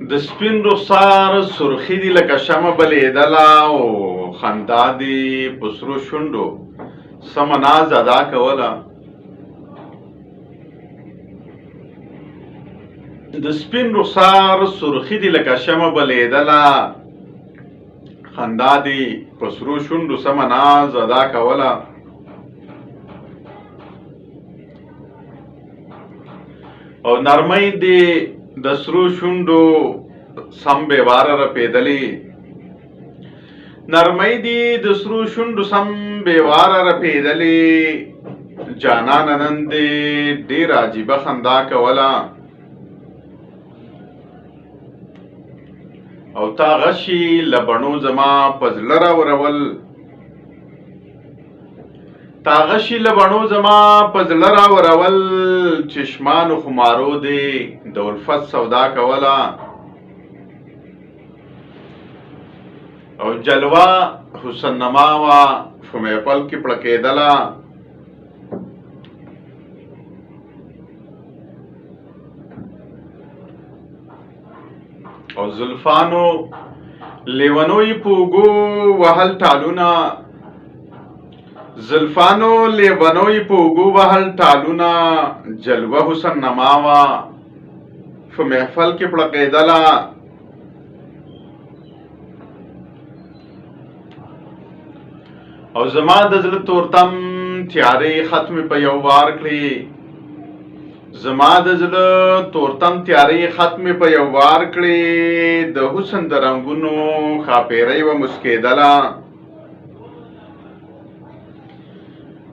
د سپین رخسار سرخی دی لکه شمع بلیدله او خندا دی په سرو شونډو سمه ناز ادا کوله. د سپین رخسار سرخی دی لکه شمع بلیدله خندا دی په سرو شونډو سمه ناز ادا کوله. او نرمۍ دی د سرو شونډو سم بېواره رپېدلې، نرمۍ دی د سرو شونډو سم بېواره رپېدلې، جانانه نن دې ډېره عجیبه خندا کوله. او تا غشي له بڼو زما په زړه راورول، تا غشي له بڼو زما په زړه راورول، چشمانو خمارو دې د الفت سودا کوله. او جلوه حسن نما وه په محفل کې پړکېدله. او زلفانو لیونوی په اوږو وهل ټالونه، زلفانو لیونوی په اوږو وهل ټالونه، جلوه حسن نما وه په محفل کې پړکېدله. او زما د زړه تورتم تیارې ختمې په یو وار کړې، زما د زړه تورتم تیارې ختمې په یو وار کړې، د حسن د رنګونو ښاپېرۍ وه مسکېدله.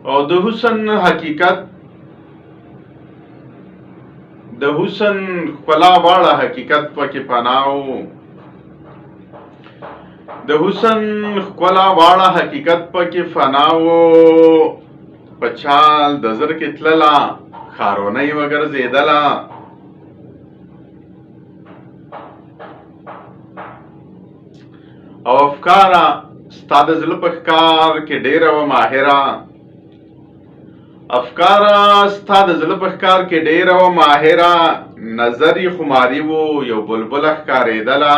او د حسن حقیقت د حسن ښکلا واړه حقیقت پکې پناه و، د حسن ښکلا واړه حقیقت پکې فنا و. په چال د زر کې تلله ښارونۍ وګرځېدله. او افکاره ستا د زړه په ښکار کې ډېره وه ماهره، افکاره ستا د زړه په ښکار کې ډېره وه ماهره، نظر یې خماري و یو بلبله ښکارېدله.